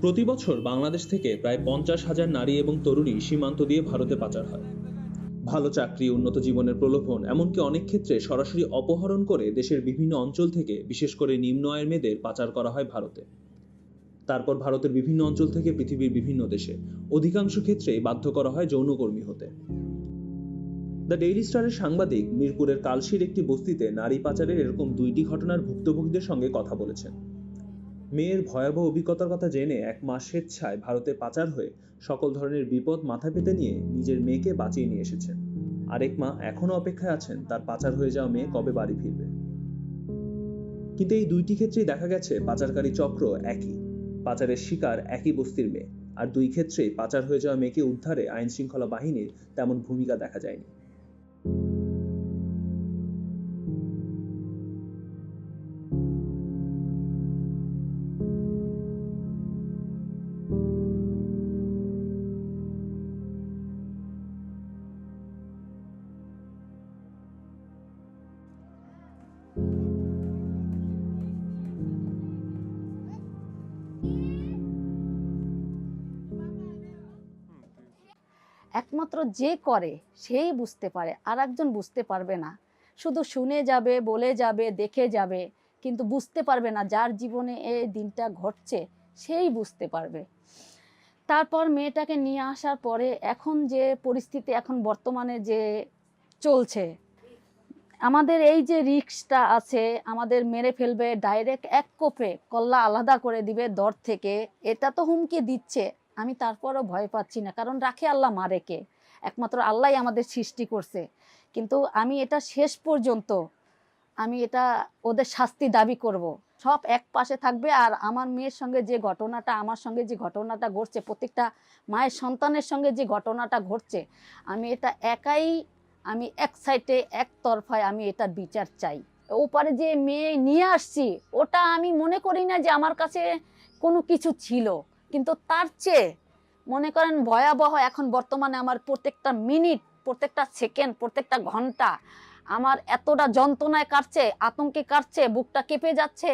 প্রতি বছর বাংলাদেশ থেকে প্রায় 50,000 নারী এবং তরুণী সীমান্ত দিয়ে ভারতে পাচার হয়। ভালো চাকরি, উন্নত জীবনের প্রলোভন, এমনকি অনেক ক্ষেত্রে সরাসরি অপহরণ করে দেশের বিভিন্ন অঞ্চল থেকে বিশেষ করে নিম্ন আয়ের মেয়েদের পাচার করা হয় ভারতে। তারপর ভারতের বিভিন্ন অঞ্চল থেকে পৃথিবীর বিভিন্ন দেশে অধিকাংশ ক্ষেত্রেই বাধ্য করা হয় যৌনকর্মী হতে। দ্য ডেইলি স্টারের সাংবাদিক মিরপুরের কালশির একটি বস্তিতে নারী পাচারের এরকম 2টি ঘটনার ভুক্তভোগীদের সঙ্গে কথা বলেছেন। মেয়ের ভয়াবহ অভিজ্ঞতার কথা জেনে 1 মাস স্বেচ্ছায় ভারতে পাচার হয়ে সকল ধরনের বিপদ মাথা পেতে নিয়ে নিজের মেয়েকে বাঁচিয়ে নিয়ে এসেছেন। আরেক মা এখনো অপেক্ষায় আছেন তার পাচার হয়ে যাওয়া মেয়ে কবে বাড়ি ফিরবে। কিন্তু এই 2টি ক্ষেত্রেই দেখা গেছে পাচারকারী চক্র একই, পাচারের শিকার একই বস্তির মেয়ে। আর 2 ক্ষেত্রেই পাচার হয়ে যাওয়া মেয়েকে উদ্ধারে আইন শৃঙ্খলা বাহিনীর তেমন ভূমিকা দেখা যায়নি। একমাত্র যে করে সেই বুঝতে পারে, আর একজন বুঝতে পারবে না। শুধু শুনে যাবে, বলে যাবে, দেখে যাবে, কিন্তু বুঝতে পারবে না। যার জীবনে এই দিনটা ঘটছে সেই বুঝতে পারবে। তারপর মেয়েটাকে নিয়ে আসার পরে এখন যে পরিস্থিতি, এখন বর্তমানে যে চলছে, আমাদের এই যে রিস্কটা আছে, আমাদের মেরে ফেলবে, ডাইরেক্ট এক কোপে কল্লা আলাদা করে দিবে দর থেকে, এটা তো হুমকি দিচ্ছে। আমি তারপরও ভয় পাচ্ছি না, কারণ রাখে আল্লাহ, মারে কে? একমাত্র আল্লাহই আমাদের সৃষ্টি করছে। কিন্তু আমি এটা শেষ পর্যন্ত আমি এটা ওদের শাস্তি দাবি করব। সব এক পাশে থাকবে। আর আমার মেয়ের সঙ্গে যে ঘটনাটা, আমার সঙ্গে যে ঘটনাটা ঘটছে, প্রত্যেকটা মায়ের সন্তানের সঙ্গে যে ঘটনাটা ঘটছে, আমি এটা একাই, আমি এক সাইডে একতরফায় আমি এটার বিচার চাই। ওপারে যে মেয়ে নিয়ে আসছি, ওটা আমি মনে করি না যে আমার কাছে কোনো কিছু ছিল, কিন্তু তার চেয়ে মনে করেন ভয়াবহ এখন বর্তমানে আমার প্রত্যেকটা মিনিট, প্রত্যেকটা সেকেন্ড, প্রত্যেকটা ঘন্টা আমার এতটা যন্ত্রণায় কাটছে, আতঙ্কে কাটছে, বুকটা কেঁপে যাচ্ছে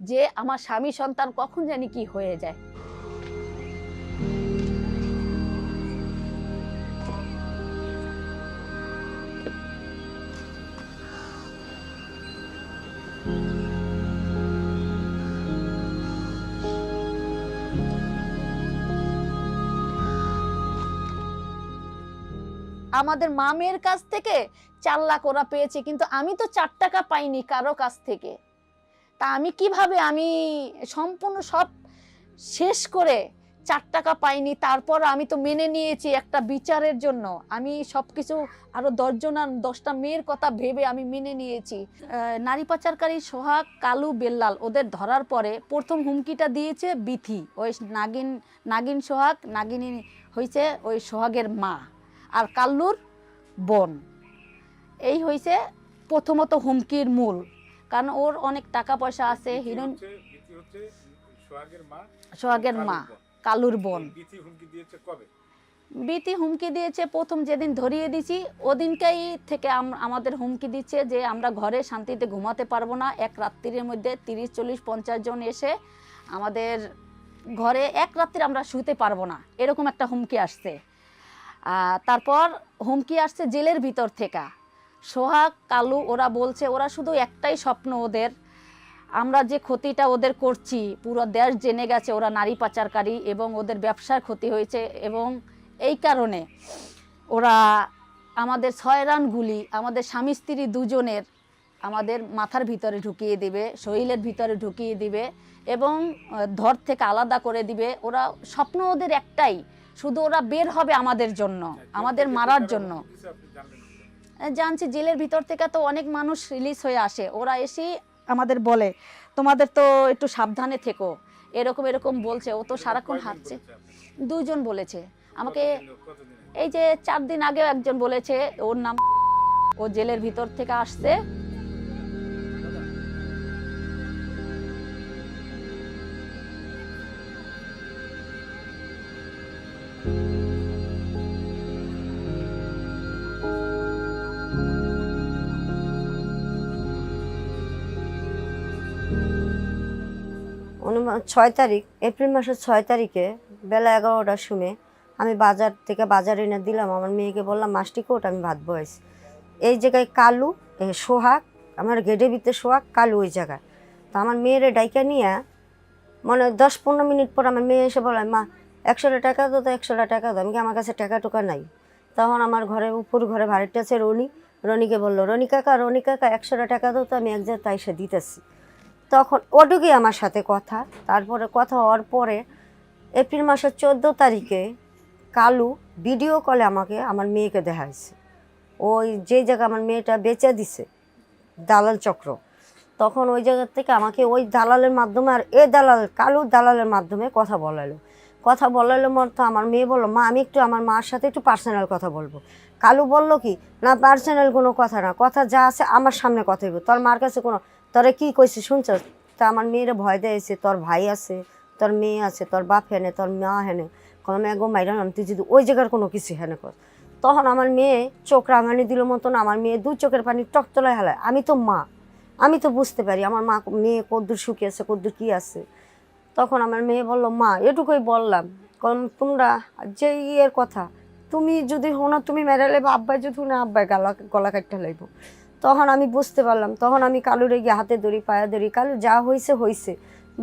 যে আমার স্বামী সন্তান কখন জানি কি হয়ে যায়। আমাদের মামের কাছ থেকে 4 লাখ ওরা পেয়েছে, কিন্তু আমি তো 4 টাকা পাইনি কারো কাছ থেকে। তা আমি কিভাবে, আমি সম্পূর্ণ সব শেষ করে 4 টাকা পাইনি। তারপর আমি তো মেনে নিয়েছি একটা বিচারের জন্য। আমি সব কিছু আরো 10 জন আর 10টা মেয়ের কথা ভেবে আমি মেনে নিয়েছি। নারী পাচারকারী সোহাগ, কালু, বেল্লাল ওদের ধরার পরে প্রথম হুমকিটা দিয়েছে বিথি, ওই নাগিন সোহাগ, নাগিনী হয়েছে ওই সোহাগের মা, আর কাল্লুর বোন। এই হয়েছে প্রথমত হুমকির মূল, কারণ ওর অনেক টাকা পয়সা আছে। হিরোইন সোহাগের মা, কালুর বোন। বিথি হুমকি দিয়েছে প্রথম যেদিন ধরিয়ে দিছি, ওদিনকেই থেকে আমাদের হুমকি দিচ্ছে যে আমরা ঘরে শান্তিতে ঘুমাতে পারবো না। এক রাত্রির মধ্যে 30, 40, 50 জন এসে আমাদের ঘরে এক রাত্রি আমরা শুতে পারবো না, এরকম একটা হুমকি আসছে। তারপর হুমকি আসছে জেলের ভিতর থেকে। সোহাগ, কালু ওরা বলছে, ওরা শুধু একটাই স্বপ্ন ওদের, আমরা যে ক্ষতিটা ওদের করছি পুরো দেশ জেনে গেছে ওরা নারী পাচারকারী, এবং ওদের ব্যবসার ক্ষতি হয়েছে, এবং এই কারণে ওরা আমাদের 6 রান গুলি আমাদের স্বামী স্ত্রী দুজনের আমাদের মাথার ভিতরে ঢুকিয়ে দিবে, শরীরের ভিতরে ঢুকিয়ে দিবে, এবং ধর থেকে আলাদা করে দিবে। ওরা স্বপ্ন ওদের একটাই, শুধু ওরা বের হবে আমাদের জন্য, আমাদের মারার জন্য। জানছি জেলের ভিতর থেকে তো অনেক মানুষ রিলিজ হয়ে আসে, ওরা এসে আমাদের বলে তোমাদের তো একটু সাবধানে থেকো, এরকম এরকম বলছে। ও তো সারাক্ষণ হাঁটছে। 2 জন বলেছে আমাকে। এই যে 4 দিন আগে একজন বলেছে, ওর নাম, ও জেলের ভিতর থেকে আসছে। উনি 6 তারিখ, এপ্রিল মাসের 6 তারিখে বেলা 11টার সময় আমি বাজার থেকে বাজার এনে দিলাম। আমার মেয়েকে বললাম মাছটি কোট, আমি ভাত বয়েছি। এই জায়গায় কালু, সোহাগ, আমার গেটের ভিতরে সোহাগ, কালু ওই জায়গায়। তো আমার মেয়েরে ডাইকা নিয়ে মানে 10-15 মিনিট পর আমার মেয়ে এসে বলে, মা 100 টাকা দাও, তো 100 টাকা দাও। আমি কি, আমার কাছে টাকা টুকা নাই। তখন আমার ঘরে উপর ঘরে ভাড়াটা আছে রনিকে বললো, রনি কাকা 100 টাকা দাও, তো আমি এক জায়গায় এসে দিতেছি। তখন ওটুকুই আমার সাথে কথা। তারপরে কথা হওয়ার পরে এপ্রিল মাসের 14 তারিখে কালু ভিডিও কলে আমাকে আমার মেয়েকে দেখাইছে, ওই যে জায়গা আমার মেয়েটা বেচে দিছে দালাল চক্র। তখন ওই জায়গা থেকে আমাকে ওই দালালের মাধ্যমে আর কালু দালালের মাধ্যমে কথা বলাইলো তো আমার মেয়ে বললো, মা আমি একটু আমার মার সাথে একটু পার্সোনাল কথা বলবো। কালু বলল কি, না পার্সোনাল কোনো কথা না, কথা যা আছে আমার সামনে কথা হইব, তোর মার কাছে কোনো, তোরা কী কইছে শুনছ? তা আমার মেয়েরা ভয় দিয়েছে, তোর ভাই আছে, তোর মেয়ে আছে, তোর বাপ হেনে, তোর মা হেনে, কোনো মেয়ে গো মাইরালাম, তুই যদি ওই জায়গার কোনো কিছু হেনে কর। তখন আমার মেয়ে চোখ রাঙানি দিল মতন, আমার মেয়ে 2 চোখের পানি টকতলায় হেলায়। আমি তো মা, আমি তো বুঝতে পারি আমার মেয়ে কদ্দূর সুখী আছে, কদ্দূর কী আছে। তখন আমার মেয়ে বললো, মা এটুকুই বললাম, কারণ তোমরা যে ইয়ের কথা, তুমি যদি শোনো তুমি মেরে লেবো, আব্বাই যদি শুনে আব্বাই গলা কাটতে লাগবো। তখন আমি বুঝতে পারলাম, তখন আমি কালুরে গিয়ে হাতে ধরি, পায়ে ধরি, কালু যা হয়েছে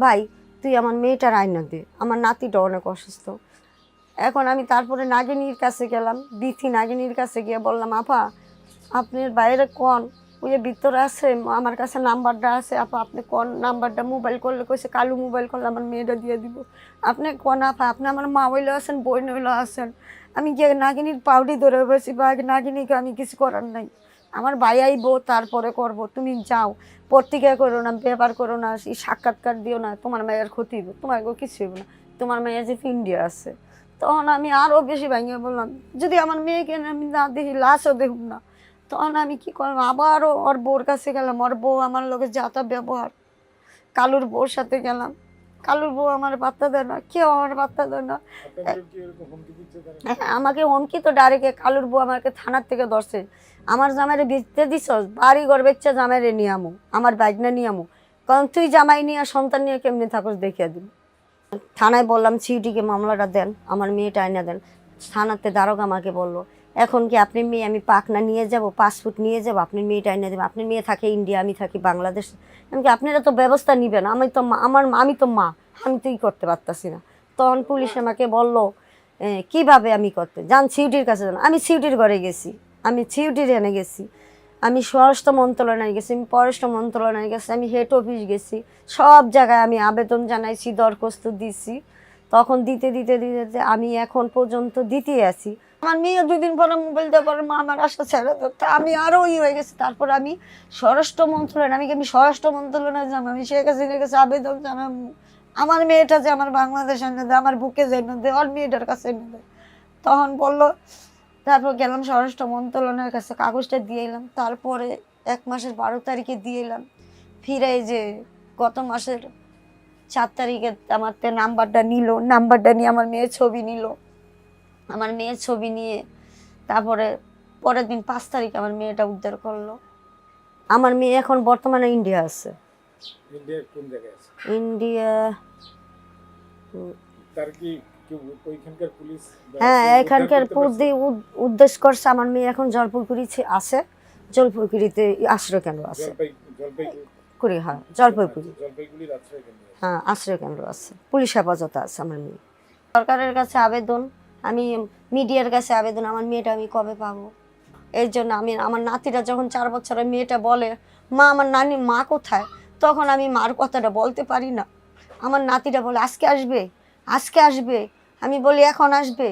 ভাই, তুই আমার মেয়েটার আয়না দে, আমার নাতিটা অনেক অসুস্থ। এখন আমি তারপরে নাগিনীর কাছে গেলাম, বিথি নাগিনীর কাছে গিয়ে বললাম, আপা আপনার বাইরে কোন ওই যে ভিতরে আছে, আমার কাছে নাম্বারটা আছে, আপা আপনি কোন নাম্বারটা মোবাইল করলে কইছে, কালু মোবাইল করলে আমার মেয়েটা দিয়ে দিব। আপনি কোন আপা, আপনি আমার মা হইলে আছেন, বোন হইলে আছেন। আমি গিয়ে নাগিনীর পাউডি ধরে বসি, বা নাগিনীকে আমি কিছু করার নাই, আমার ভাই আইবো তারপরে করব, তুমি যাও, পত্রিকা করো না, পেপার করো না, সাক্ষাৎকার দিও না, তোমার মায়ের ক্ষতি হইব, তোমার কিছু হইব না, তোমার মায়ের যে ইন্ডিয়া আছে। তখন আমি আরও বেশি ভাঙিয়ে বললাম, যদি আমার মেয়েকে আমি না দেখি, লাশও দেখুন না। তখন আমি কি করলাম, আবারও ওর বউর কাছে গেলাম, ওর বউ আমার লোকের যাতা ব্যবহার, কালুর বউর সাথে গেলাম, কালুর বউ আমার পাত্তা দেয় না, কেউ আমার পাত্তা দেয় না। হ্যাঁ, আমাকে হুমকি তো ডাইরেক্ট, কালুর বউ আমাকে থানার থেকে ধরছে, আমার জামাইরে বেচতে দিস, বাড়ি ঘর বেচা জামাইরে নিয়ে আমো, আমার বাইক না নিয়ে আমো, কারণ তুই জামাই নিয়ে সন্তান নিয়ে কেমনি থাকস দেখিয়ে দিবি। থানায় বললাম সিউটিকে মামলাটা দেন, আমার মেয়েটা আইনা দেন। থানাতে দারোগা আমাকে বললো, এখন কি আপনি মেয়ে, আমি পাকনা নিয়ে যাব, পাসপোর্ট নিয়ে যাব, আপনি মেয়েটা আইনা দেবেন, আপনি মেয়ে থাকে ইন্ডিয়া, আমি থাকি বাংলাদেশ, এমনকি আপনারা তো ব্যবস্থা নেবেন, আমি তো মা, আমি তো মা, আমি তো ই করতে পারতাছি না। তখন পুলিশ আমাকে বললো, কিভাবে আমি করতে যান, সিউটির কাছে যান। আমি সিউটির ঘরে গেছি, আমি সিউটির এনে গেছি, আমি স্বরাষ্ট্র মন্ত্রণালয়ে গেছি, আমি পররাষ্ট্র মন্ত্রণালয়ে গেছি, আমি হেড অফিস গেছি, সব জায়গায় আমি আবেদন জানাইছি, দরখাস্ত দিছি। তখন দিতে আমি এখন পর্যন্ত দিতে আছি। আমার মেয়ে 2 দিন পরে মোবাইল দেওয়ার পরে, মা আমার আশা ছেড়ে ধরতে, আমি আরও হয়ে গেছি। তারপর আমি স্বরাষ্ট্র মন্ত্রণালয়, আমি স্বরাষ্ট্র মন্ত্রণালয়ে যাবো, আমি শেখ হাসিনার কাছে আবেদন জানাম, আমার মেয়েটা যে আমার বাংলাদেশ এনে দেয়, আমার বুকে যে এনে দেয়, ওর মেয়েটার কাছে এনে দেয়। তখন বললো, তারপর গেলাম স্বরাষ্ট্র মন্ত্রণালয়ের কাছে, কাগজটা দিয়ে এলাম। তারপরে 1 মাসের 12 তারিখে দিয়ে এলাম। ফিরে যে গত মাসের 4 তারিখে আমার নাম্বারটা নিল, নাম্বারটা নিয়ে আমার মেয়ের ছবি নিল, আমার মেয়ের ছবি নিয়ে তারপরে পরের দিন 5 তারিখ আমার মেয়েটা উদ্ধার করলো। আমার মেয়ে এখন বর্তমানে ইন্ডিয়া আছে। ইন্ডিয়ার কোন জায়গায় আছে? ইন্ডিয়া, তার কি ওইখানকার পুলিশ? হ্যাঁ, এখানকার উদ্দেশ্য করছে। আমার মেয়ে এখন জলপাইগুড়ি আছে, জলপাইগুড়িতে আশ্রয় কেন্দ্র আছে। জলপাইগুড়ি, হ্যাঁ জলপাইগুড়ির আশ্রয় কেন্দ্র, হ্যাঁ আশ্রয় কেন্দ্র আছে, পুলিশ হেফাজতে আছে আমার মেয়ে। সরকারের কাছে আবেদন, আমি মিডিয়ার কাছে আবেদন, আমার মেয়েটা আমি কবে পাবো। এর জন্য আমি, আমার নাতিটা যখন 4 বছরের মেয়েটা বলে, মা আমার মা কোথায়, তখন আমি মার কথাটা বলতে পারি না। আমার নাতিটা বলে আজকে আসবে, আমি বলি এখন আসবে,